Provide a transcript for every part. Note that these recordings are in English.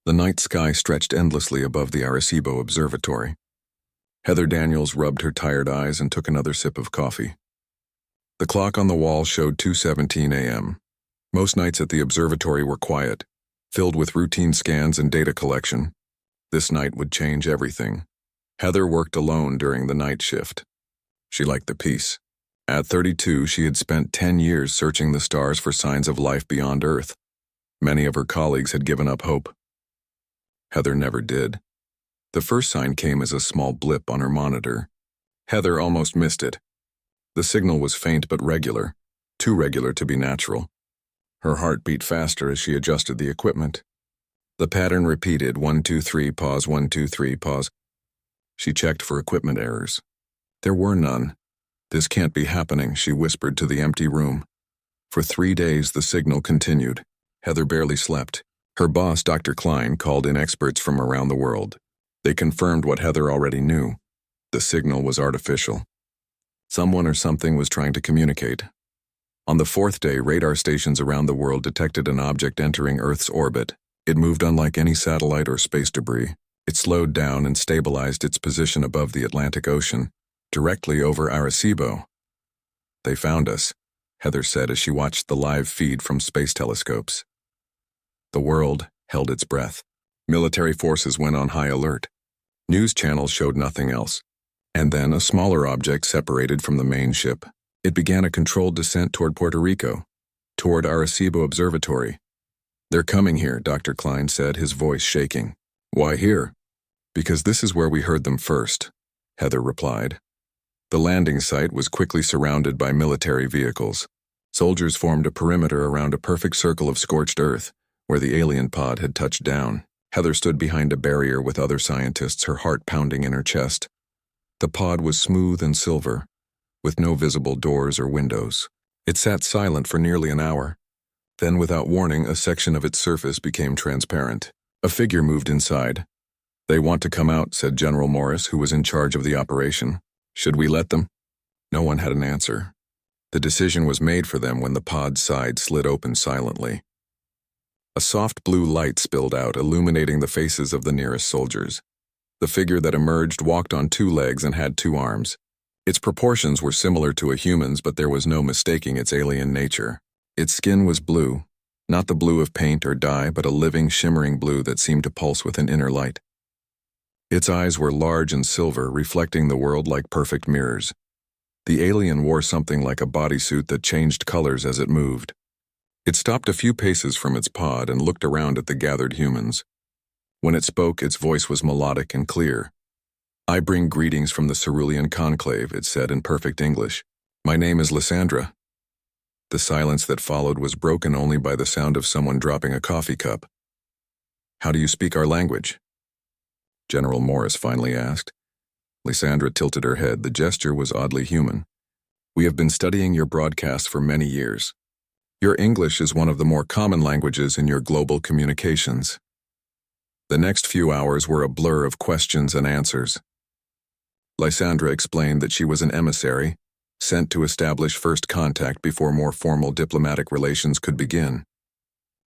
The night sky stretched endlessly above the Arecibo Observatory. Heather Daniels rubbed her tired eyes and took another sip of coffee. The clock on the wall showed 2:17 a.m. Most nights at the observatory were quiet, filled with routine scans and data collection. This night would change everything. Heather worked alone during the night shift. She liked the peace. At 32, she had spent 10 years searching the stars for signs of life beyond Earth. Many of her colleagues had given up hope. Heather never did. The first sign came as a small blip on her monitor. Heather almost missed it. The signal was faint but regular, too regular to be natural. Her heart beat faster as she adjusted the equipment. The pattern repeated, 1, 2, 3, pause, 1, 2, 3, pause. She checked for equipment errors. There were none. This can't be happening, she whispered to the empty room. For 3 days, the signal continued. Heather barely slept. Her boss, Dr. Klein, called in experts from around the world. They confirmed what Heather already knew. The signal was artificial. Someone or something was trying to communicate. On the 4th day, radar stations around the world detected an object entering Earth's orbit. It moved unlike any satellite or space debris. It slowed down and stabilized its position above the Atlantic Ocean, directly over Arecibo. They found us, Heather said as she watched the live feed from space telescopes. The world held its breath. Military forces went on high alert. News channels showed nothing else. And then a smaller object separated from the main ship. It began a controlled descent toward Puerto Rico, toward Arecibo Observatory. "They're coming here," Dr. Klein said, his voice shaking. "Why here?" "Because this is where we heard them first," Heather replied. The landing site was quickly surrounded by military vehicles. Soldiers formed a perimeter around a perfect circle of scorched earth, where the alien pod had touched down. Heather stood behind a barrier with other scientists, her heart pounding in her chest. The pod was smooth and silver, with no visible doors or windows. It sat silent for nearly an hour. Then, without warning, a section of its surface became transparent. A figure moved inside. "They want to come out," said General Morris, who was in charge of the operation. "Should we let them?" No one had an answer. The decision was made for them when the pod's side slid open silently. A soft blue light spilled out, illuminating the faces of the nearest soldiers. The figure that emerged walked on 2 legs and had 2 arms. Its proportions were similar to a human's, but there was no mistaking its alien nature. Its skin was blue, not the blue of paint or dye, but a living, shimmering blue that seemed to pulse with an inner light. Its eyes were large and silver, reflecting the world like perfect mirrors. The alien wore something like a bodysuit that changed colors as it moved. It stopped a few paces from its pod and looked around at the gathered humans. When it spoke, its voice was melodic and clear. "I bring greetings from the Cerulean Conclave," it said in perfect English. "My name is Lysandra." The silence that followed was broken only by the sound of someone dropping a coffee cup. "How do you speak our language?" General Morris finally asked. Lysandra tilted her head. The gesture was oddly human. "We have been studying your broadcast for many years. Your English is one of the more common languages in your global communications." The next few hours were a blur of questions and answers. Lysandra explained that she was an emissary, sent to establish first contact before more formal diplomatic relations could begin.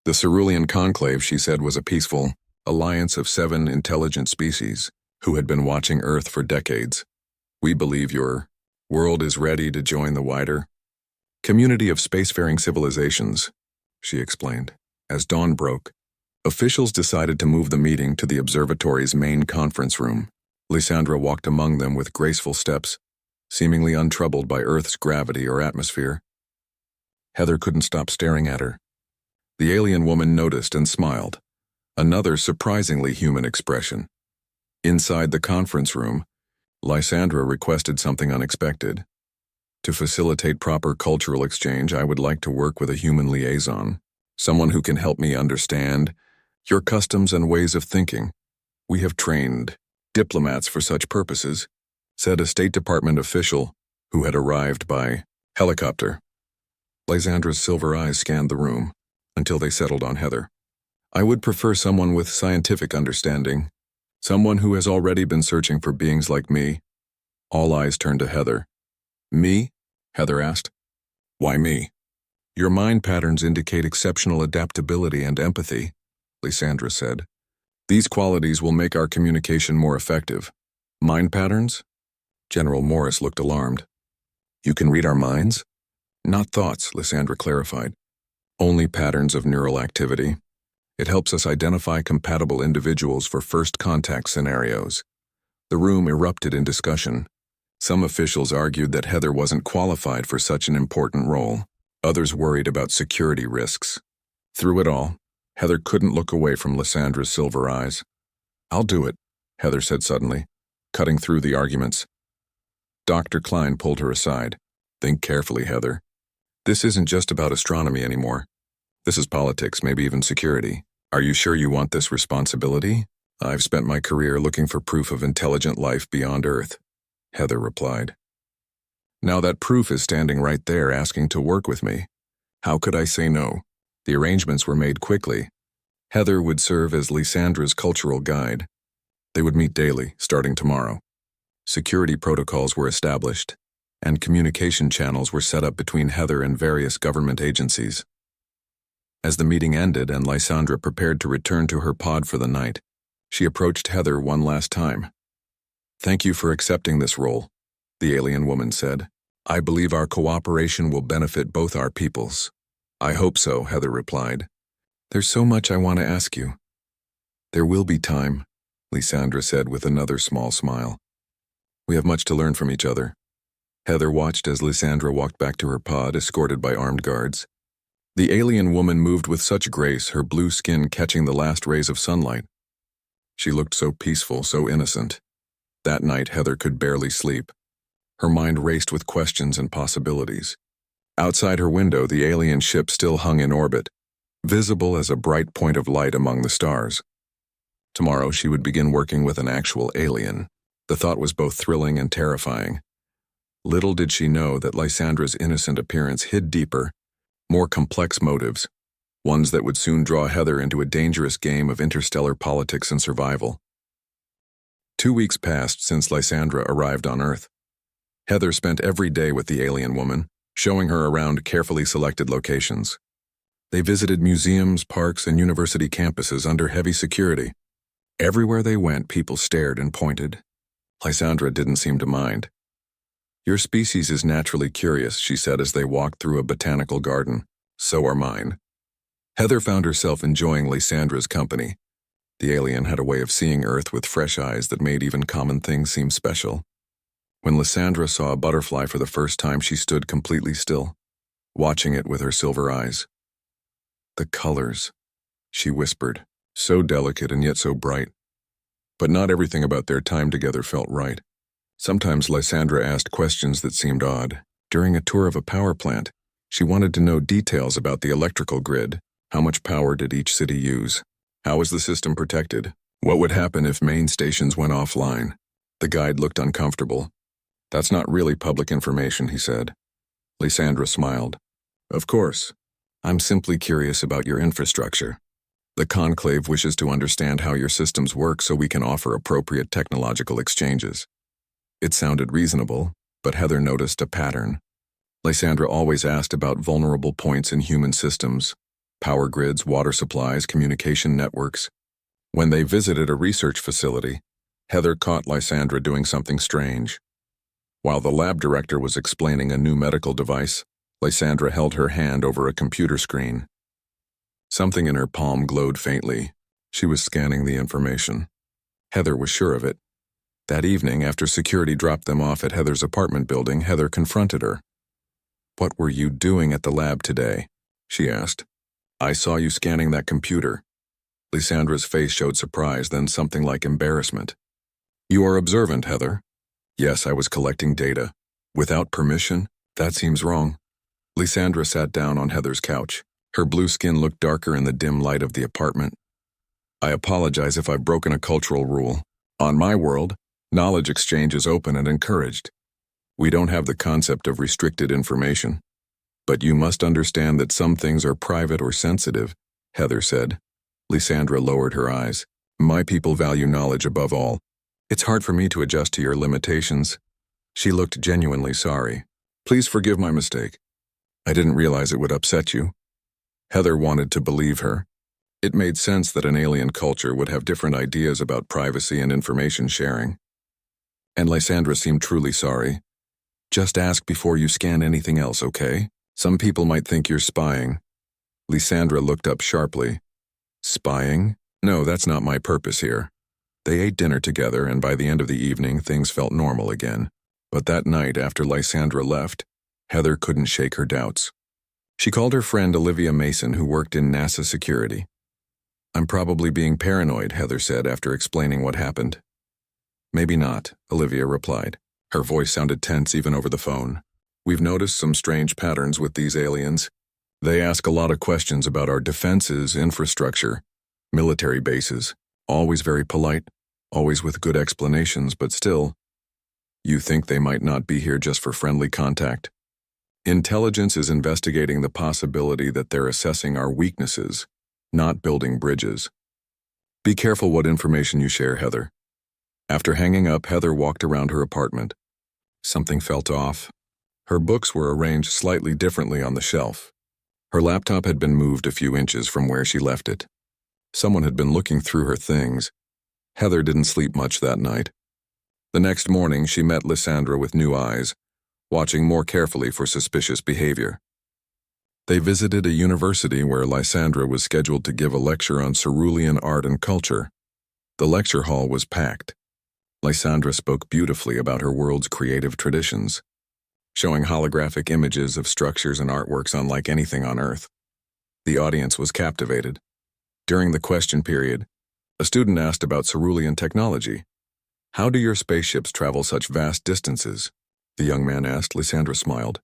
The Cerulean Conclave, she said, was a peaceful alliance of 7 intelligent species who had been watching Earth for decades. "We believe your world is ready to join the wider community of spacefaring civilizations," she explained. As dawn broke, officials decided to move the meeting to the observatory's main conference room. Lysandra walked among them with graceful steps, seemingly untroubled by Earth's gravity or atmosphere. Heather couldn't stop staring at her. The alien woman noticed and smiled, another surprisingly human expression. Inside the conference room, Lysandra requested something unexpected. "To facilitate proper cultural exchange, I would like to work with a human liaison, someone who can help me understand your customs and ways of thinking. We have trained diplomats for such purposes," said a State Department official who had arrived by helicopter. Lysandra's silver eyes scanned the room until they settled on Heather. "I would prefer someone with scientific understanding, someone who has already been searching for beings like me." All eyes turned to Heather. "Me?" Heather asked. "Why me?" "Your mind patterns indicate exceptional adaptability and empathy," Lysandra said. These qualities will make our communication more effective. Mind patterns? General Morris looked alarmed. You can read our minds? Not thoughts, Lysandra clarified. Only patterns of neural activity. It helps us identify compatible individuals for first contact scenarios. The room erupted in discussion. Some officials argued that Heather wasn't qualified for such an important role. Others worried about security risks. Through it all, Heather couldn't look away from Lysandra's silver eyes. I'll do it, Heather said suddenly, cutting through the arguments. Dr. Klein pulled her aside. Think carefully, Heather. This isn't just about astronomy anymore. This is politics, maybe even security. Are you sure you want this responsibility? I've spent my career looking for proof of intelligent life beyond Earth, Heather replied. Now that proof is standing right there asking to work with me. How could I say no? The arrangements were made quickly. Heather would serve as Lysandra's cultural guide. They would meet daily, starting tomorrow. Security protocols were established, and communication channels were set up between Heather and various government agencies. As the meeting ended and Lysandra prepared to return to her pod for the night, she approached Heather one last time. Thank you for accepting this role, the alien woman said. I believe our cooperation will benefit both our peoples. I hope so, Heather replied. There's so much I want to ask you. There will be time, Lysandra said with another small smile. We have much to learn from each other. Heather watched as Lysandra walked back to her pod, escorted by armed guards. The alien woman moved with such grace, her blue skin catching the last rays of sunlight. She looked so peaceful, so innocent. That night, Heather could barely sleep. Her mind raced with questions and possibilities. Outside her window, the alien ship still hung in orbit, visible as a bright point of light among the stars. Tomorrow, she would begin working with an actual alien. The thought was both thrilling and terrifying. Little did she know that Lysandra's innocent appearance hid deeper, more complex motives, ones that would soon draw Heather into a dangerous game of interstellar politics and survival. 2 weeks passed since Lysandra arrived on Earth. Heather spent every day with the alien woman, showing her around carefully selected locations. They visited museums, parks, and university campuses under heavy security. Everywhere they went, people stared and pointed. Lysandra didn't seem to mind. Your species is naturally curious, she said as they walked through a botanical garden. So are mine. Heather found herself enjoying Lysandra's company. The alien had a way of seeing Earth with fresh eyes that made even common things seem special. When Lysandra saw a butterfly for the first time, she stood completely still, watching it with her silver eyes. The colors, she whispered, so delicate and yet so bright. But not everything about their time together felt right. Sometimes Lysandra asked questions that seemed odd. During a tour of a power plant, she wanted to know details about the electrical grid. How much power did each city use? How was the system protected? What would happen if main stations went offline? The guide looked uncomfortable. That's not really public information, he said. Lysandra smiled. Of course. I'm simply curious about your infrastructure. The conclave wishes to understand how your systems work so we can offer appropriate technological exchanges. It sounded reasonable, but Heather noticed a pattern. Lysandra always asked about vulnerable points in human systems, power grids, water supplies, communication networks. When they visited a research facility, Heather caught Lysandra doing something strange. While the lab director was explaining a new medical device, Lysandra held her hand over a computer screen. Something in her palm glowed faintly. She was scanning the information. Heather was sure of it. That evening, after security dropped them off at Heather's apartment building, Heather confronted her. What were you doing at the lab today? She asked. I saw you scanning that computer. Lysandra's face showed surprise, then something like embarrassment. You are observant, Heather. Yes, I was collecting data. Without permission? That seems wrong. Lysandra sat down on Heather's couch. Her blue skin looked darker in the dim light of the apartment. I apologize if I've broken a cultural rule. On my world, knowledge exchange is open and encouraged. We don't have the concept of restricted information. But you must understand that some things are private or sensitive, Heather said. Lysandra lowered her eyes. My people value knowledge above all. It's hard for me to adjust to your limitations. She looked genuinely sorry. Please forgive my mistake. I didn't realize it would upset you. Heather wanted to believe her. It made sense that an alien culture would have different ideas about privacy and information sharing. And Lysandra seemed truly sorry. Just ask before you scan anything else, okay? Some people might think you're spying. Lysandra looked up sharply. Spying? No, that's not my purpose here. They ate dinner together, and by the end of the evening, things felt normal again. But that night, after Lysandra left, Heather couldn't shake her doubts. She called her friend Olivia Mason, who worked in NASA security. I'm probably being paranoid, Heather said after explaining what happened. Maybe not, Olivia replied. Her voice sounded tense even over the phone. We've noticed some strange patterns with these aliens. They ask a lot of questions about our defenses, infrastructure, military bases. Always very polite, always with good explanations, but still. You think they might not be here just for friendly contact? Intelligence is investigating the possibility that they're assessing our weaknesses, not building bridges. Be careful what information you share, Heather. After hanging up, Heather walked around her apartment. Something felt off. Her books were arranged slightly differently on the shelf. Her laptop had been moved a few inches from where she left it. Someone had been looking through her things. Heather didn't sleep much that night. The next morning, she met Lysandra with new eyes, watching more carefully for suspicious behavior. They visited a university where Lysandra was scheduled to give a lecture on cerulean art and culture. The lecture hall was packed. Lysandra spoke beautifully about her world's creative traditions, showing holographic images of structures and artworks unlike anything on Earth. The audience was captivated. During the question period, a student asked about cerulean technology. How do your spaceships travel such vast distances? The young man asked. Lysandra smiled.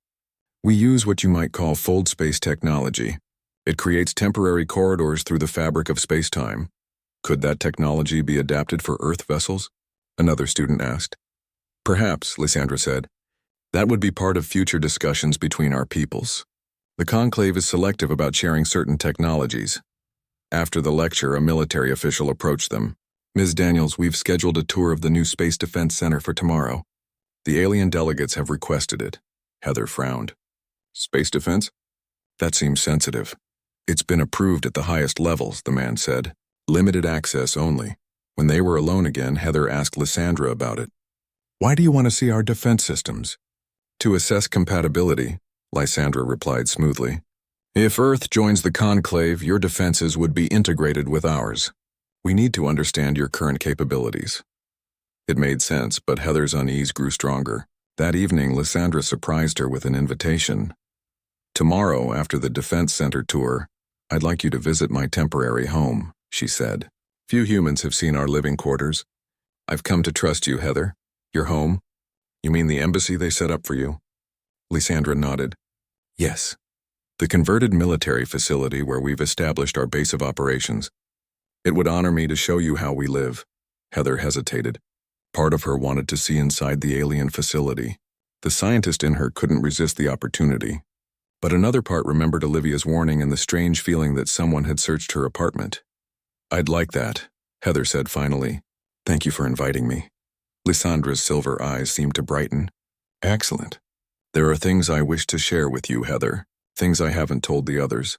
We use what you might call fold space technology. It creates temporary corridors through the fabric of space-time. Could that technology be adapted for Earth vessels? Another student asked. Perhaps, Lysandra said. That would be part of future discussions between our peoples. The conclave is selective about sharing certain technologies. After the lecture, a military official approached them. Ms. Daniels, we've scheduled a tour of the new Space Defense Center for tomorrow. The alien delegates have requested it. Heather frowned. Space defense? That seems sensitive. It's been approved at the highest levels, the man said. Limited access only. When they were alone again, Heather asked Lysandra about it. Why do you want to see our defense systems? To assess compatibility, Lysandra replied smoothly. If Earth joins the conclave, your defenses would be integrated with ours. We need to understand your current capabilities. It made sense, but Heather's unease grew stronger. That evening, Lysandra surprised her with an invitation. Tomorrow, after the Defense Center tour, I'd like you to visit my temporary home, she said. Few humans have seen our living quarters. I've come to trust you, Heather. Your home? You mean the embassy they set up for you? Lysandra nodded. Yes. The converted military facility where we've established our base of operations. It would honor me to show you how we live. Heather hesitated. Part of her wanted to see inside the alien facility. The scientist in her couldn't resist the opportunity. But another part remembered Olivia's warning and the strange feeling that someone had searched her apartment. I'd like that, Heather said finally. Thank you for inviting me. Lysandra's silver eyes seemed to brighten. Excellent. There are things I wish to share with you, Heather. Things I haven't told the others.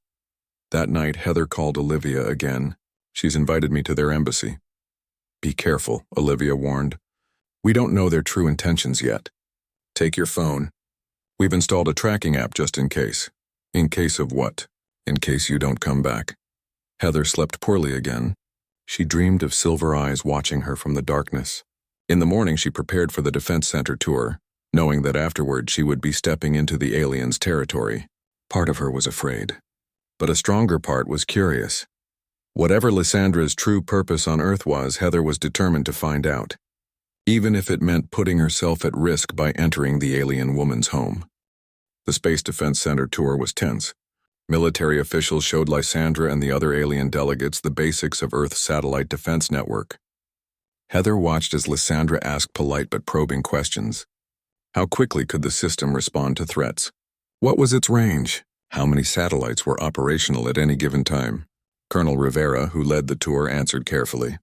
That night, Heather called Olivia again. She's invited me to their embassy. Be careful, Olivia warned. We don't know their true intentions yet. Take your phone. We've installed a tracking app just in case. In case of what? In case you don't come back. Heather slept poorly again. She dreamed of silver eyes watching her from the darkness. In the morning, she prepared for the Defense Center tour, knowing that afterward she would be stepping into the aliens' territory. Part of her was afraid. But a stronger part was curious. Whatever Lysandra's true purpose on Earth was, Heather was determined to find out, even if it meant putting herself at risk by entering the alien woman's home. The Space Defense Center tour was tense. Military officials showed Lysandra and the other alien delegates the basics of Earth's satellite defense network. Heather watched as Lysandra asked polite but probing questions. How quickly could the system respond to threats? What was its range? How many satellites were operational at any given time? Colonel Rivera, who led the tour, answered carefully.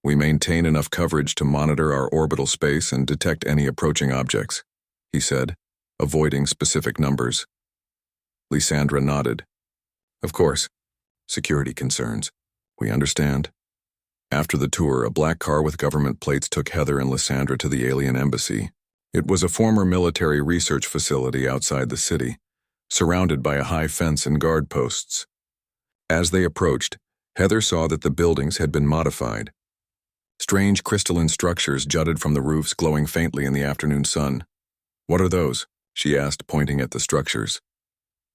We maintain enough coverage to monitor our orbital space and detect any approaching objects, he said, avoiding specific numbers. Lysandra nodded. Of course. Security concerns. We understand. After the tour, a black car with government plates took Heather and Lysandra to the alien embassy. It was a former military research facility outside the city, surrounded by a high fence and guard posts. As they approached, Heather saw that the buildings had been modified. Strange crystalline structures jutted from the roofs, glowing faintly in the afternoon sun. "What are those?" she asked, pointing at the structures.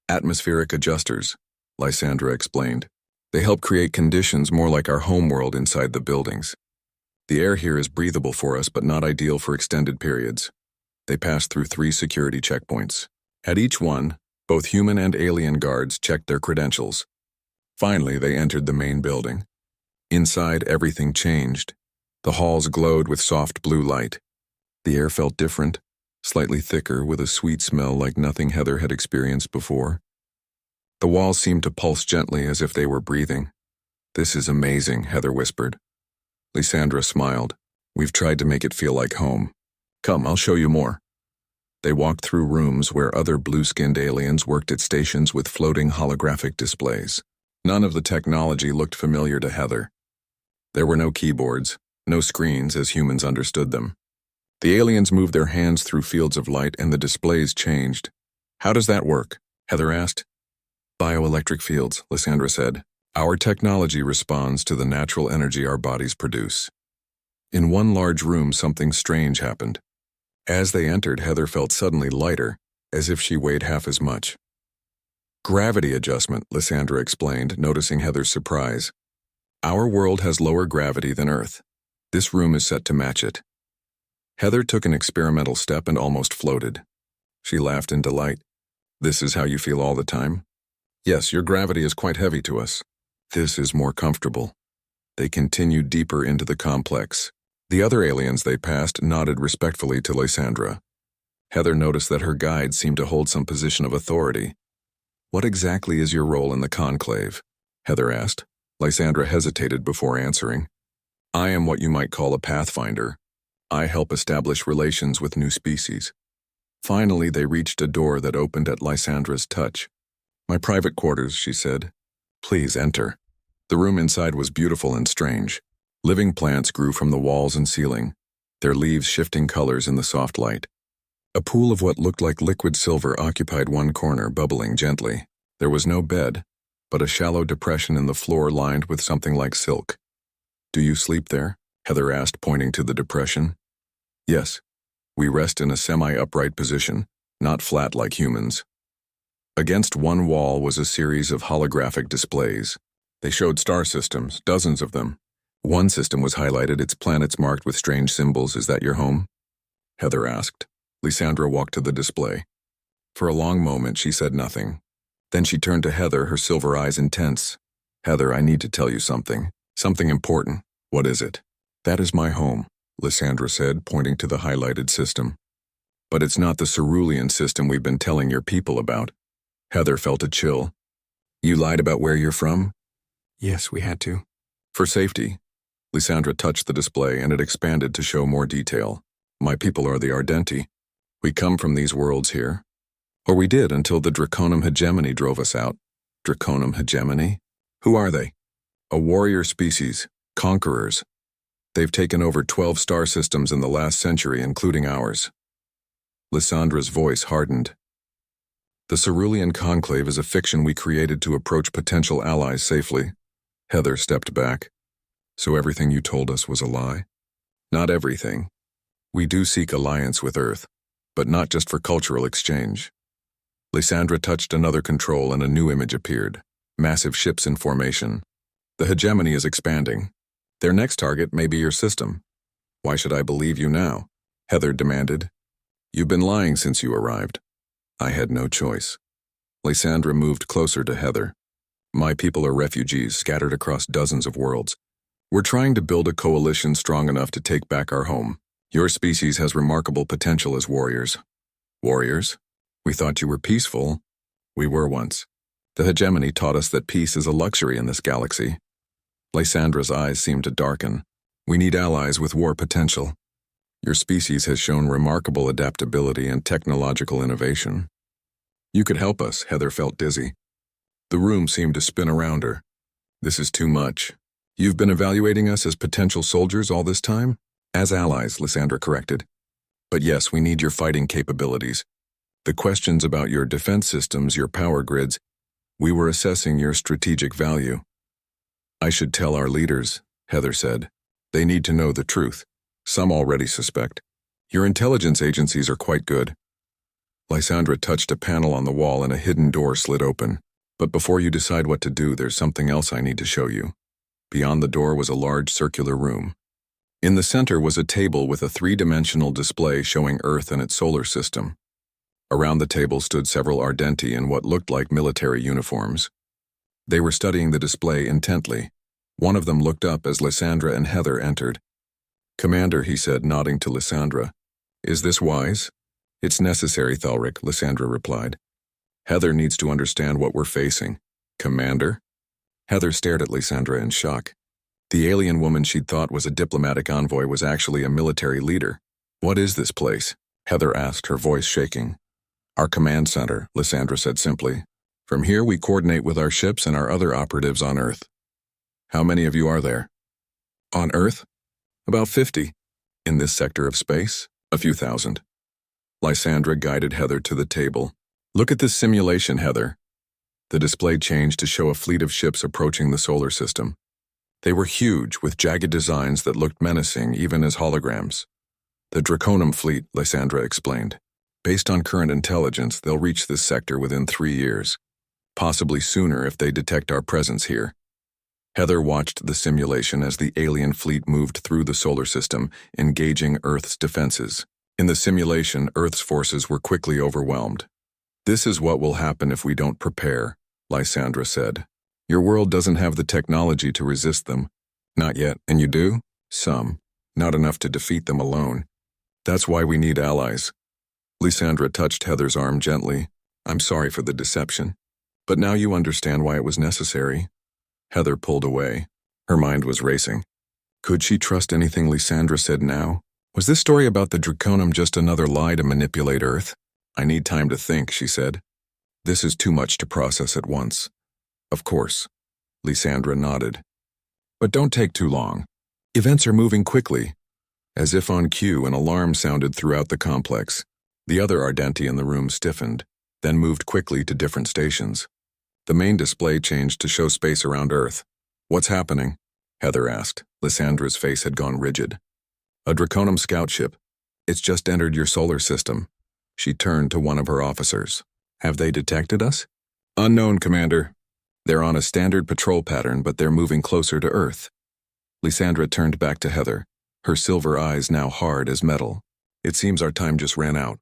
"Atmospheric adjusters," Lysandra explained. "They help create conditions more like our homeworld inside the buildings. The air here is breathable for us, but not ideal for extended periods." They passed through 3 security checkpoints. At each one, both human and alien guards checked their credentials. Finally, they entered the main building. Inside, everything changed. The halls glowed with soft blue light. The air felt different, slightly thicker, with a sweet smell like nothing Heather had experienced before. The walls seemed to pulse gently as if they were breathing. "This is amazing," Heather whispered. Lysandra smiled. "We've tried to make it feel like home. Come, I'll show you more." They walked through rooms where other blue-skinned aliens worked at stations with floating holographic displays. None of the technology looked familiar to Heather. There were no keyboards, no screens as humans understood them. The aliens moved their hands through fields of light and the displays changed. "How does that work?" Heather asked. "Bioelectric fields," Lysandra said. "Our technology responds to the natural energy our bodies produce." In one large room, something strange happened. As they entered, Heather felt suddenly lighter, as if she weighed half as much. "Gravity adjustment," Lysandra explained, noticing Heather's surprise. "Our world has lower gravity than Earth. This room is set to match it." Heather took an experimental step and almost floated. She laughed in delight. "This is how you feel all the time?" "Yes, your gravity is quite heavy to us." "This is more comfortable." They continued deeper into the complex. The other aliens they passed nodded respectfully to Lysandra. Heather noticed that her guide seemed to hold some position of authority. "What exactly is your role in the conclave?" Heather asked. Lysandra hesitated before answering. "I am what you might call a pathfinder. I help establish relations with new species." Finally, they reached a door that opened at Lysandra's touch. "My private quarters," she said. "Please enter." The room inside was beautiful and strange. Living plants grew from the walls and ceiling, their leaves shifting colors in the soft light. A pool of what looked like liquid silver occupied one corner, bubbling gently. There was no bed, but a shallow depression in the floor lined with something like silk. "Do you sleep there?" Heather asked, pointing to the depression. "Yes. We rest in a semi-upright position, not flat like humans." Against one wall was a series of holographic displays. They showed star systems, dozens of them. One system was highlighted, its planets marked with strange symbols. "Is that your home?" Heather asked. Lysandra walked to the display. For a long moment, she said nothing. Then she turned to Heather, her silver eyes intense. "Heather, I need to tell you something. Something important." "What is it?" "That is my home," Lysandra said, pointing to the highlighted system. "But it's not the cerulean system we've been telling your people about." Heather felt a chill. "You lied about where you're from?" "Yes, we had to." "For safety." Lysandra touched the display and it expanded to show more detail. "My people are the Ardenti. We come from these worlds here. Or we did until the Draconum Hegemony drove us out." "Draconum Hegemony? Who are they?" "A warrior species, conquerors. They've taken over 12 star systems in the last century, including ours." Lysandra's voice hardened. "The Cerulean Conclave is a fiction we created to approach potential allies safely." Heather stepped back. "So everything you told us was a lie?" "Not everything. We do seek alliance with Earth, but not just for cultural exchange." Lysandra touched another control and a new image appeared. Massive ships in formation. "The hegemony is expanding. Their next target may be your system." "Why should I believe you now?" Heather demanded. "You've been lying since you arrived." "I had no choice." Lysandra moved closer to Heather. "My people are refugees scattered across dozens of worlds. We're trying to build a coalition strong enough to take back our home. Your species has remarkable potential as warriors." "Warriors? We thought you were peaceful." "We were once. The hegemony taught us that peace is a luxury in this galaxy." Lysandra's eyes seemed to darken. "We need allies with war potential. Your species has shown remarkable adaptability and technological innovation. You could help us." Heather felt dizzy. The room seemed to spin around her. "This is too much." You've been evaluating us as potential soldiers all this time? As allies, Lysandra corrected. But yes, we need your fighting capabilities. The questions about your defense systems, your power grids, we were assessing your strategic value. I should tell our leaders, Heather said. They need to know the truth. Some already suspect. Your intelligence agencies are quite good. Lysandra touched a panel on the wall and a hidden door slid open. But before you decide what to do, there's something else I need to show you. Beyond the door was a large circular room. In the center was a table with a three-dimensional display showing Earth and its solar system. Around the table stood several Ardenti in what looked like military uniforms. They were studying the display intently. One of them looked up as Lysandra and Heather entered. Commander, he said, nodding to Lysandra. Is this wise? It's necessary, Thalric, Lysandra replied. Heather needs to understand what we're facing. Commander? Heather stared at Lysandra in shock. The alien woman she'd thought was a diplomatic envoy was actually a military leader. What is this place? Heather asked, her voice shaking. Our command center, Lysandra said simply. From here we coordinate with our ships and our other operatives on Earth. How many of you are there? On Earth? About 50. In this sector of space? A few thousand. Lysandra guided Heather to the table. Look at this simulation, Heather. The display changed to show a fleet of ships approaching the solar system. They were huge, with jagged designs that looked menacing even as holograms. The Draconum fleet, Lysandra explained. Based on current intelligence, they'll reach this sector within 3 years. Possibly sooner if they detect our presence here. Heather watched the simulation as the alien fleet moved through the solar system, engaging Earth's defenses. In the simulation, Earth's forces were quickly overwhelmed. This is what will happen if we don't prepare, Lysandra said. Your world doesn't have the technology to resist them. Not yet, and you do? Some. Not enough to defeat them alone. That's why we need allies. Lysandra touched Heather's arm gently. I'm sorry for the deception. But now you understand why it was necessary. Heather pulled away. Her mind was racing. Could she trust anything Lysandra said now? Was this story about the Draconum just another lie to manipulate Earth? I need time to think, she said. This is too much to process at once. Of course. Lysandra nodded. But don't take too long. Events are moving quickly. As if on cue, an alarm sounded throughout the complex. The other Ardenti in the room stiffened, then moved quickly to different stations. The main display changed to show space around Earth. What's happening? Heather asked. Lysandra's face had gone rigid. A Draconum scout ship. It's just entered your solar system. She turned to one of her officers. Have they detected us? Unknown, Commander. They're on a standard patrol pattern, but they're moving closer to Earth. Lysandra turned back to Heather, her silver eyes now hard as metal. It seems our time just ran out.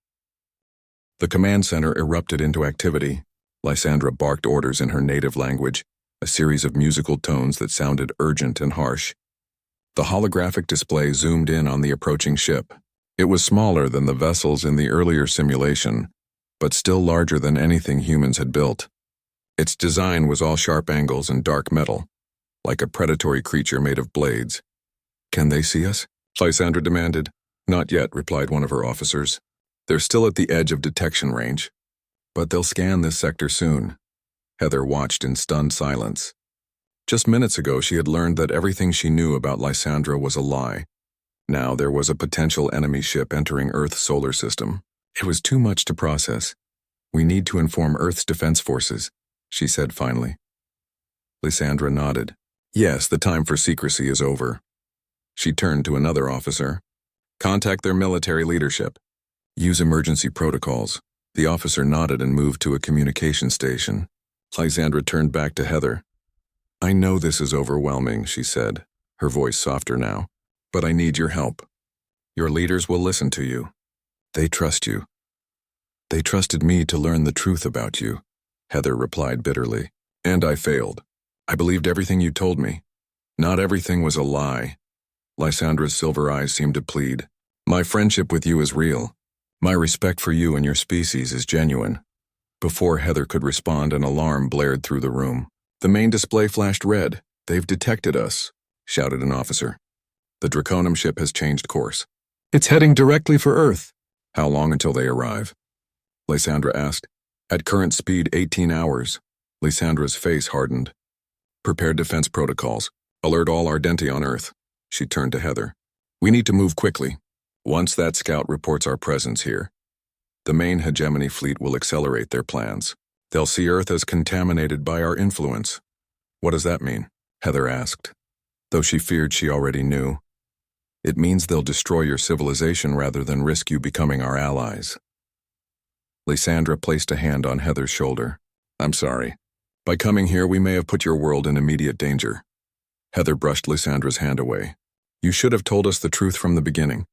The command center erupted into activity. Lysandra barked orders in her native language, a series of musical tones that sounded urgent and harsh. The holographic display zoomed in on the approaching ship. It was smaller than the vessels in the earlier simulation, but still larger than anything humans had built. Its design was all sharp angles and dark metal, like a predatory creature made of blades. Can they see us? Lysandra demanded. Not yet, replied one of her officers. They're still at the edge of detection range. But they'll scan this sector soon. Heather watched in stunned silence. Just minutes ago, she had learned that everything she knew about Lysandra was a lie. Now there was a potential enemy ship entering Earth's solar system. It was too much to process. We need to inform Earth's defense forces, she said finally. Lysandra nodded. Yes, the time for secrecy is over. She turned to another officer. Contact their military leadership. Use emergency protocols. The officer nodded and moved to a communication station. Lysandra turned back to Heather. I know this is overwhelming, she said, her voice softer now, but I need your help. Your leaders will listen to you. They trust you. They trusted me to learn the truth about you, Heather replied bitterly. And I failed. I believed everything you told me. Not everything was a lie. Lysandra's silver eyes seemed to plead. My friendship with you is real. My respect for you and your species is genuine. Before Heather could respond, an alarm blared through the room. The main display flashed red. They've detected us, shouted an officer. The Draconum ship has changed course. It's heading directly for Earth. How long until they arrive? Lysandra asked. At current speed, 18 hours. Lysandra's face hardened. Prepare defense protocols. Alert all Ardenti on Earth. She turned to Heather. We need to move quickly. Once that scout reports our presence here, the main hegemony fleet will accelerate their plans. They'll see Earth as contaminated by our influence. What does that mean? Heather asked, though she feared she already knew. It means they'll destroy your civilization rather than risk you becoming our allies. Lysandra placed a hand on Heather's shoulder. I'm sorry. By coming here, we may have put your world in immediate danger. Heather brushed Lysandra's hand away. You should have told us the truth from the beginning.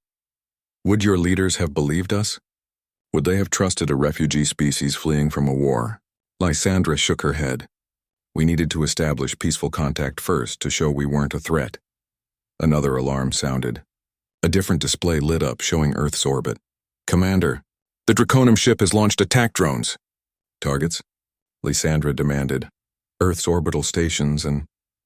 Would your leaders have believed us? Would they have trusted a refugee species fleeing from a war? Lysandra shook her head. We needed to establish peaceful contact first to show we weren't a threat. Another alarm sounded. A different display lit up, showing Earth's orbit. Commander, the Draconum ship has launched attack drones. Targets? Lysandra demanded. Earth's orbital stations and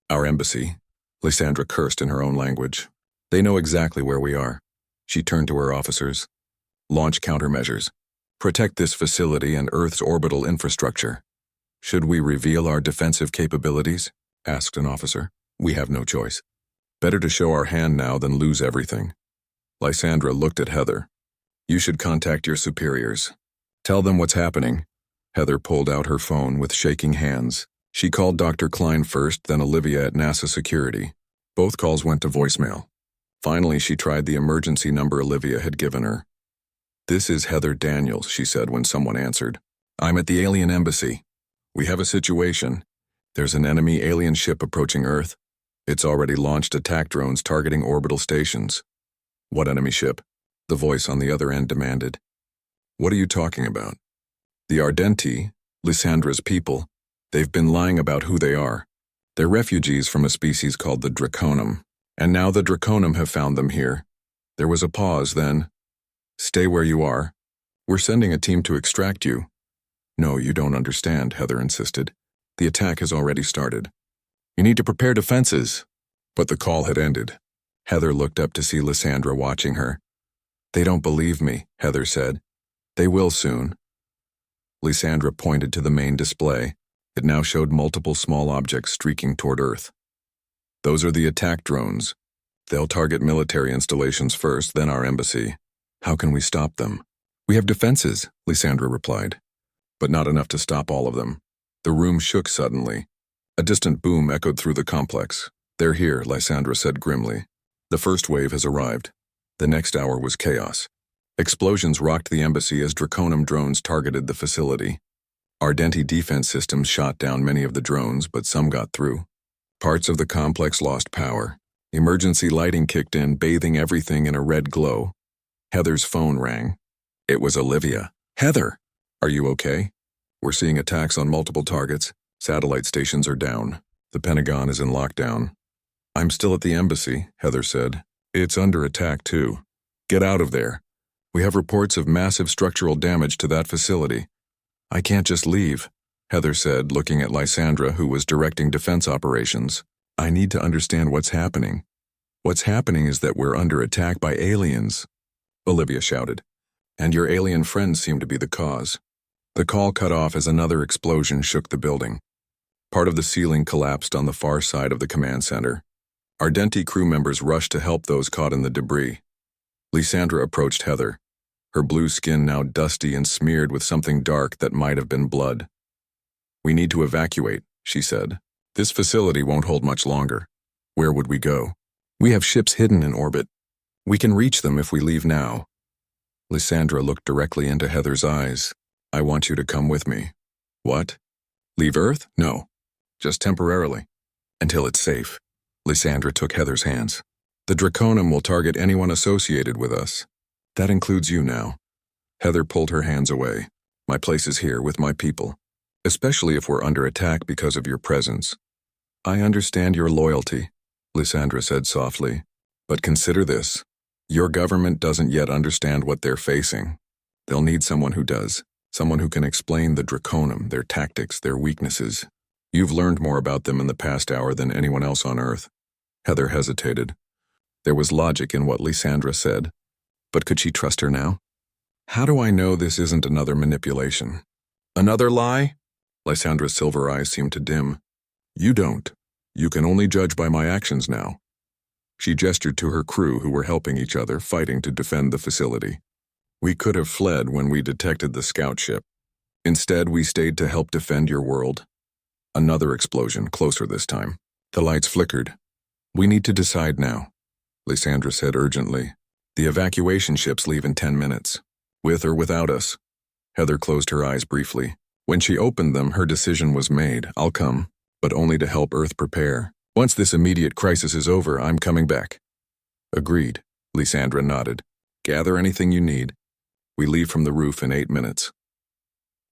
our embassy. Lysandra cursed in her own language. They know exactly where we are. She turned to her officers. Launch countermeasures. Protect this facility and Earth's orbital infrastructure. Should we reveal our defensive capabilities? Asked an officer. We have no choice. Better to show our hand now than lose everything. Lysandra looked at Heather. You should contact your superiors. Tell them what's happening. Heather pulled out her phone with shaking hands. She called Dr. Klein first, then Olivia at NASA Security. Both calls went to voicemail. Finally, she tried the emergency number Olivia had given her. This is Heather Daniels, she said when someone answered. I'm at the alien embassy. We have a situation. There's an enemy alien ship approaching Earth. It's already launched attack drones targeting orbital stations. What enemy ship? The voice on the other end demanded. What are you talking about? The Ardenti, Lysandra's people, they've been lying about who they are. They're refugees from a species called the Draconum, and now the Draconum have found them here. There was a pause, then. Stay where you are. We're sending a team to extract you. No, you don't understand, Heather insisted. The attack has already started. You need to prepare defenses. But the call had ended. Heather looked up to see Lysandra watching her. They don't believe me, Heather said. They will soon. Lysandra pointed to the main display. It now showed multiple small objects streaking toward Earth. Those are the attack drones. They'll target military installations first, then our embassy. How can we stop them? We have defenses, Lysandra replied. But not enough to stop all of them. The room shook suddenly. A distant boom echoed through the complex. They're here, Lysandra said grimly. The first wave has arrived. The next hour was chaos. Explosions rocked the embassy as Draconum drones targeted the facility. Ardenti defense systems shot down many of the drones, but some got through. Parts of the complex lost power. Emergency lighting kicked in, bathing everything in a red glow. Heather's phone rang. It was Olivia. Heather! Are you okay? We're seeing attacks on multiple targets. Satellite stations are down. The Pentagon is in lockdown. I'm still at the embassy, Heather said. It's under attack, too. Get out of there. We have reports of massive structural damage to that facility. I can't just leave, Heather said, looking at Lysandra, who was directing defense operations. I need to understand what's happening. What's happening is that we're under attack by aliens, Olivia shouted. And your alien friends seem to be the cause. The call cut off as another explosion shook the building. Part of the ceiling collapsed on the far side of the command center. Ardenti crew members rushed to help those caught in the debris. Lysandra approached Heather, her blue skin now dusty and smeared with something dark that might have been blood. We need to evacuate, she said. This facility won't hold much longer. Where would we go? We have ships hidden in orbit. We can reach them if we leave now. Lysandra looked directly into Heather's eyes. I want you to come with me. What? Leave Earth? No. Just temporarily. Until it's safe. Lysandra took Heather's hands. The Draconum will target anyone associated with us. That includes you now. Heather pulled her hands away. My place is here with my people. Especially if we're under attack because of your presence. I understand your loyalty, Lysandra said softly. But consider this. Your government doesn't yet understand what they're facing. They'll need someone who does. Someone who can explain the Draconum, their tactics, their weaknesses. You've learned more about them in the past hour than anyone else on Earth. Heather hesitated. There was logic in what Lysandra said. But could she trust her now? How do I know this isn't another manipulation? Another lie? Lysandra's silver eyes seemed to dim. You don't. You can only judge by my actions now. She gestured to her crew who were helping each other, fighting to defend the facility. We could have fled when we detected the scout ship. Instead, we stayed to help defend your world. Another explosion, closer this time. The lights flickered. We need to decide now, Lysandra said urgently. The evacuation ships leave in 10 minutes. With or without us. Heather closed her eyes briefly. When she opened them, her decision was made. I'll come, but only to help Earth prepare. Once this immediate crisis is over, I'm coming back. Agreed, Lysandra nodded. Gather anything you need. We leave from the roof in 8 minutes.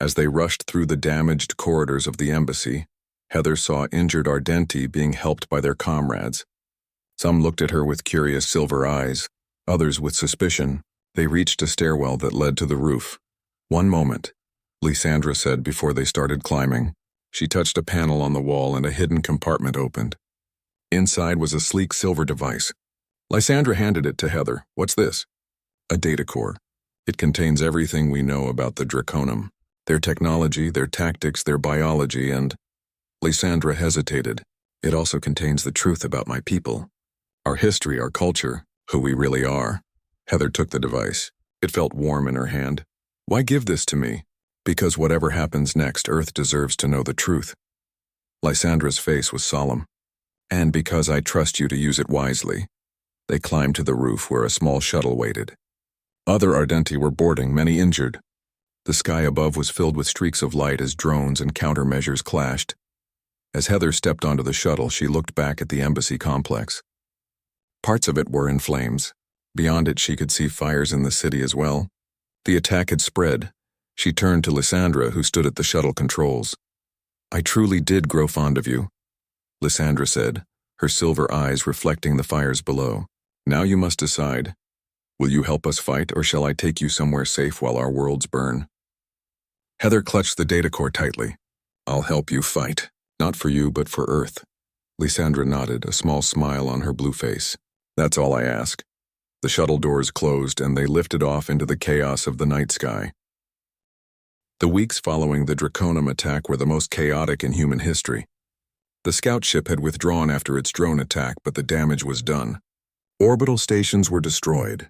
As they rushed through the damaged corridors of the embassy, Heather saw injured Ardenti being helped by their comrades. Some looked at her with curious silver eyes, others with suspicion. They reached a stairwell that led to the roof. One moment, Lysandra said before they started climbing. She touched a panel on the wall and a hidden compartment opened. Inside was a sleek silver device. Lysandra handed it to Heather. What's this? A data core. It contains everything we know about the Draconum. Their technology, their tactics, their biology, and… Lysandra hesitated. It also contains the truth about my people. Our history, our culture, who we really are. Heather took the device. It felt warm in her hand. Why give this to me? Because whatever happens next, Earth deserves to know the truth. Lysandra's face was solemn. And because I trust you to use it wisely. They climbed to the roof where a small shuttle waited. Other Ardenti were boarding, many injured. The sky above was filled with streaks of light as drones and countermeasures clashed. As Heather stepped onto the shuttle, she looked back at the embassy complex. Parts of it were in flames. Beyond it, she could see fires in the city as well. The attack had spread. She turned to Lysandra, who stood at the shuttle controls. I truly did grow fond of you, Lysandra said, her silver eyes reflecting the fires below. Now you must decide. Will you help us fight, or shall I take you somewhere safe while our worlds burn? Heather clutched the data core tightly. I'll help you fight. Not for you, but for Earth. Lysandra nodded, a small smile on her blue face. That's all I ask. The shuttle doors closed, and they lifted off into the chaos of the night sky. The weeks following the Draconum attack were the most chaotic in human history. The scout ship had withdrawn after its drone attack, but the damage was done. Orbital stations were destroyed.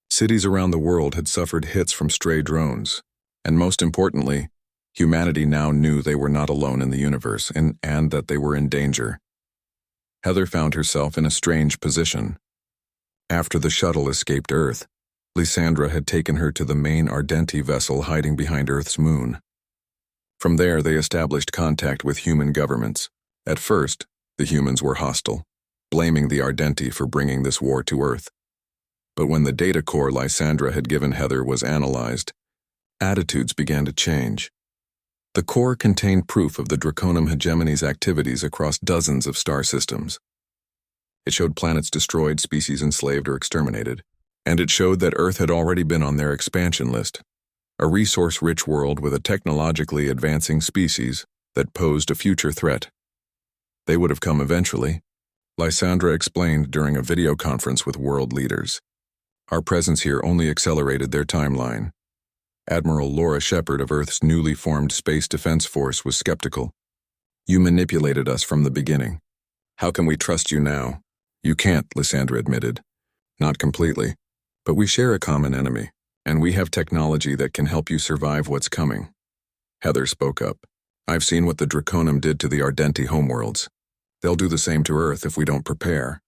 Cities around the world had suffered hits from stray drones. And most importantly, humanity now knew they were not alone in the universe and that they were in danger. Heather found herself in a strange position. After the shuttle escaped Earth, Lysandra had taken her to the main Ardenti vessel hiding behind Earth's moon. From there, they established contact with human governments. At first, the humans were hostile, blaming the Ardenti for bringing this war to Earth. But when the data core Lysandra had given Heather was analyzed, attitudes began to change. The core contained proof of the Draconum hegemony's activities across dozens of star systems. It showed planets destroyed, species enslaved or exterminated, and it showed that Earth had already been on their expansion list, a resource-rich world with a technologically advancing species that posed a future threat. They would have come eventually, Lysandra explained during a video conference with world leaders. Our presence here only accelerated their timeline. Admiral Laura Shepard of Earth's newly formed Space Defense Force was skeptical. You manipulated us from the beginning. How can we trust you now? You can't, Lysandra admitted. Not completely. But we share a common enemy, and we have technology that can help you survive what's coming. Heather spoke up. I've seen what the Draconum did to the Ardenti homeworlds. They'll do the same to Earth if we don't prepare.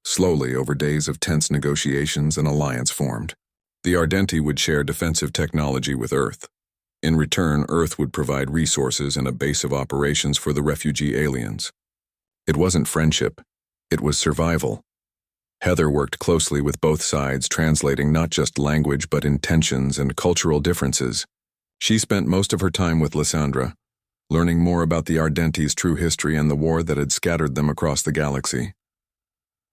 Slowly, over days of tense negotiations, an alliance formed. The Ardenti would share defensive technology with Earth. In return, Earth would provide resources and a base of operations for the refugee aliens. It wasn't friendship. It was survival. Heather worked closely with both sides, translating not just language but intentions and cultural differences. She spent most of her time with Lysandra, learning more about the Ardenti's true history and the war that had scattered them across the galaxy.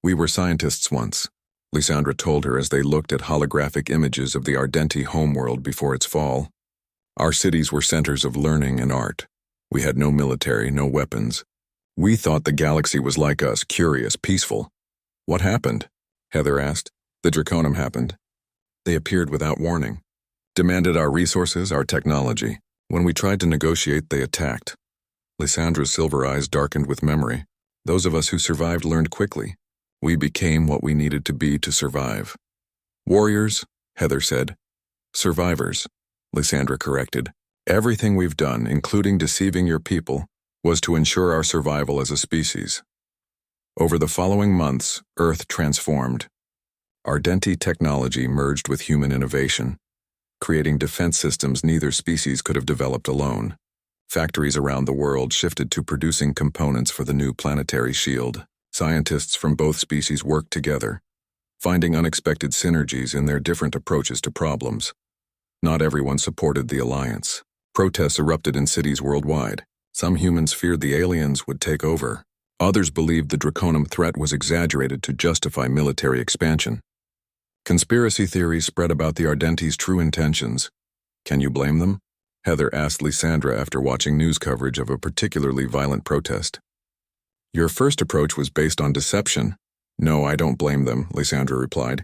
We were scientists once, Lysandra told her as they looked at holographic images of the Ardenti homeworld before its fall. Our cities were centers of learning and art. We had no military, no weapons. We thought the galaxy was like us, curious, peaceful. What happened? Heather asked. The Draconum happened. They appeared without warning. Demanded our resources, our technology. When we tried to negotiate, they attacked. Lysandra's silver eyes darkened with memory. Those of us who survived learned quickly. We became what we needed to be to survive. Warriors, Heather said. Survivors, Lysandra corrected. Everything we've done, including deceiving your people, was to ensure our survival as a species. Over the following months, Earth transformed. Ardenti technology merged with human innovation, creating defense systems neither species could have developed alone. Factories around the world shifted to producing components for the new planetary shield. Scientists from both species worked together, finding unexpected synergies in their different approaches to problems. Not everyone supported the alliance. Protests erupted in cities worldwide. Some humans feared the aliens would take over. Others believed the Draconum threat was exaggerated to justify military expansion. Conspiracy theories spread about the Ardenti's true intentions. Can you blame them? Heather asked Lysandra after watching news coverage of a particularly violent protest. Your first approach was based on deception. No, I don't blame them, Lysandra replied.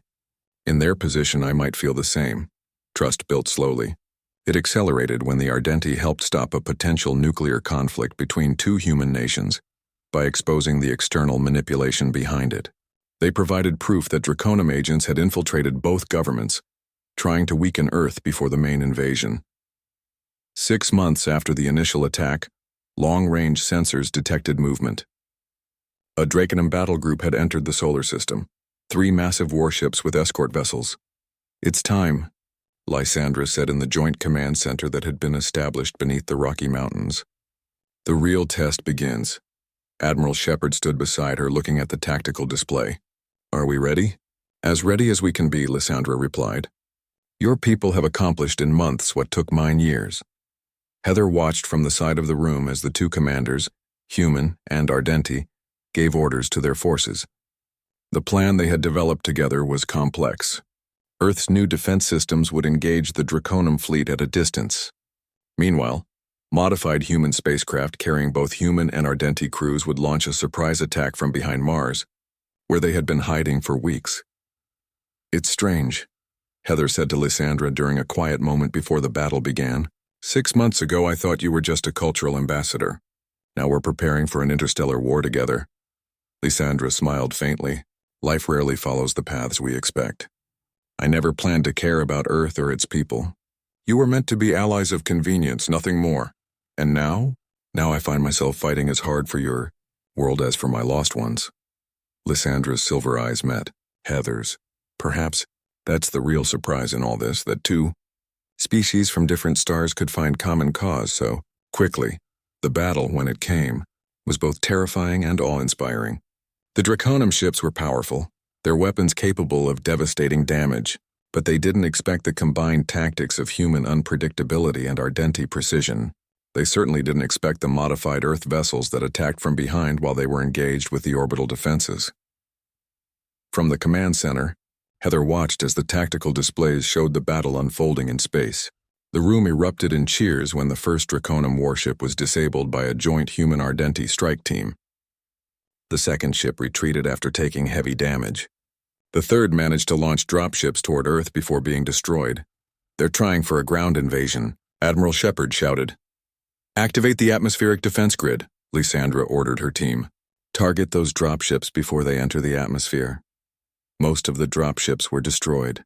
In their position, I might feel the same. Trust built slowly. It accelerated when the Ardenti helped stop a potential nuclear conflict between two human nations by exposing the external manipulation behind it. They provided proof that Draconum agents had infiltrated both governments, trying to weaken Earth before the main invasion. 6 months after the initial attack, long-range sensors detected movement. A Draconum battle group had entered the solar system, 3 massive warships with escort vessels. It's time, Lysandra said in the joint command center that had been established beneath the Rocky Mountains. The real test begins. Admiral Shepard stood beside her, looking at the tactical display. Are we ready? As ready as we can be, Lysandra replied. Your people have accomplished in months what took mine years. Heather watched from the side of the room as the two commanders, human and Ardenti, gave orders to their forces. The plan they had developed together was complex. Earth's new defense systems would engage the Draconum fleet at a distance. Meanwhile, modified human spacecraft carrying both human and Ardenti crews would launch a surprise attack from behind Mars, where they had been hiding for weeks. It's strange, Heather said to Lysandra during a quiet moment before the battle began. 6 months ago, I thought you were just a cultural ambassador. Now we're preparing for an interstellar war together. Lysandra smiled faintly. Life rarely follows the paths we expect. I never planned to care about Earth or its people. You were meant to be allies of convenience, nothing more. And now? Now I find myself fighting as hard for your world as for my lost ones. Lysandra's silver eyes met Heather's. Perhaps that's the real surprise in all this, that two species from different stars could find common cause so quickly. The battle, when it came, was both terrifying and awe-inspiring. The Draconum ships were powerful, their weapons capable of devastating damage, but they didn't expect the combined tactics of human unpredictability and Ardenti precision. They certainly didn't expect the modified Earth vessels that attacked from behind while they were engaged with the orbital defenses. From the command center, Heather watched as the tactical displays showed the battle unfolding in space. The room erupted in cheers when the first Draconum warship was disabled by a joint human Ardenti strike team. The second ship retreated after taking heavy damage. The third managed to launch dropships toward Earth before being destroyed. They're trying for a ground invasion, Admiral Shepard shouted. Activate the atmospheric defense grid, Lysandra ordered her team. Target those dropships before they enter the atmosphere. Most of the dropships were destroyed.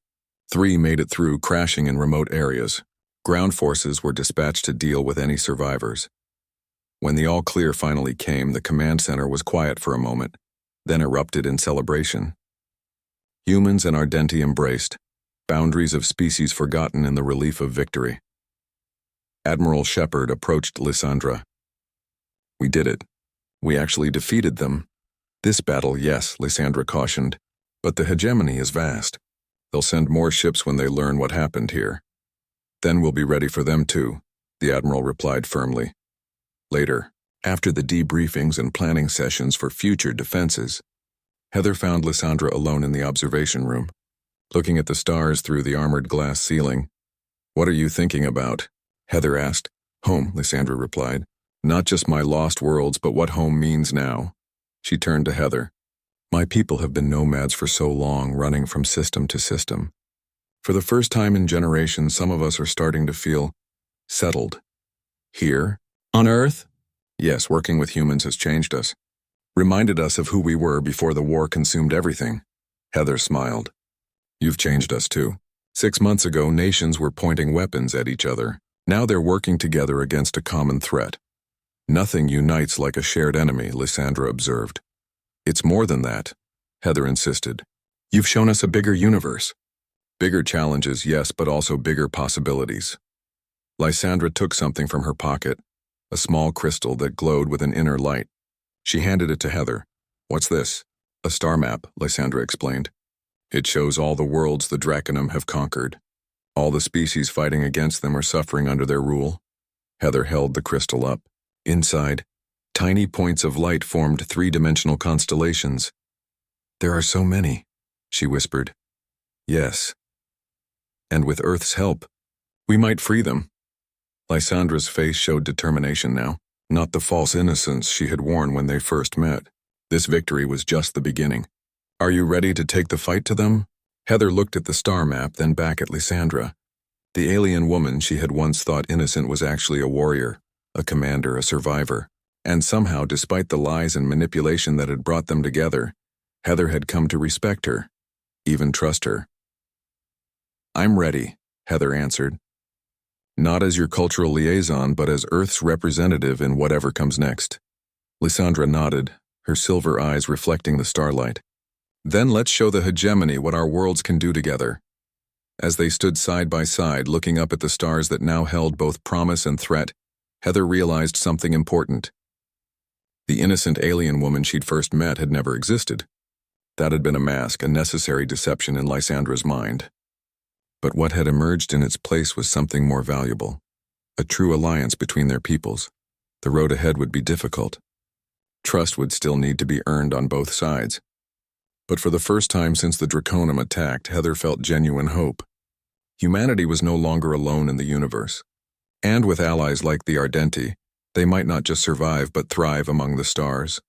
3 made it through, crashing in remote areas. Ground forces were dispatched to deal with any survivors. When the all-clear finally came, the command center was quiet for a moment, then erupted in celebration. Humans and Ardenti embraced, boundaries of species forgotten in the relief of victory. Admiral Shepard approached Lysandra. We did it. We actually defeated them. This battle, yes, Lysandra cautioned, but the hegemony is vast. They'll send more ships when they learn what happened here. Then we'll be ready for them too, the Admiral replied firmly. Later, after the debriefings and planning sessions for future defenses, Heather found Lysandra alone in the observation room, looking at the stars through the armored glass ceiling. What are you thinking about? Heather asked. Home, Lysandra replied. Not just my lost worlds, but what home means now. She turned to Heather. My people have been nomads for so long, running from system to system. For the first time in generations, some of us are starting to feel settled. Here? On Earth? Yes, working with humans has changed us. Reminded us of who we were before the war consumed everything. Heather smiled. You've changed us too. 6 months ago, nations were pointing weapons at each other. Now they're working together against a common threat. Nothing unites like a shared enemy, Lysandra observed. It's more than that, Heather insisted. You've shown us a bigger universe. Bigger challenges, yes, but also bigger possibilities. Lysandra took something from her pocket, a small crystal that glowed with an inner light. She handed it to Heather. What's this? A star map, Lysandra explained. It shows all the worlds the Draconum have conquered. All the species fighting against them are suffering under their rule. Heather held the crystal up. Inside, tiny points of light formed three-dimensional constellations. There are so many, she whispered. Yes. And with Earth's help, we might free them. Lysandra's face showed determination now, not the false innocence she had worn when they first met. This victory was just the beginning. Are you ready to take the fight to them? Heather looked at the star map, then back at Lysandra. The alien woman she had once thought innocent was actually a warrior, a commander, a survivor. And somehow, despite the lies and manipulation that had brought them together, Heather had come to respect her, even trust her. I'm ready, Heather answered. Not as your cultural liaison, but as Earth's representative in whatever comes next. Lysandra nodded, her silver eyes reflecting the starlight. Then let's show the hegemony what our worlds can do together. As they stood side by side, looking up at the stars that now held both promise and threat, Heather realized something important. The innocent alien woman she'd first met had never existed. That had been a mask, a necessary deception in Lysandra's mind. But what had emerged in its place was something more valuable. A true alliance between their peoples. The road ahead would be difficult. Trust would still need to be earned on both sides. But for the first time since the Draconum attacked, Heather felt genuine hope. Humanity was no longer alone in the universe. And with allies like the Ardenti, they might not just survive but thrive among the stars.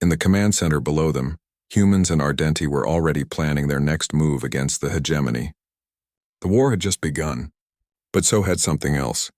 In the command center below them, humans and Ardenti were already planning their next move against the hegemony. The war had just begun, but so had something else.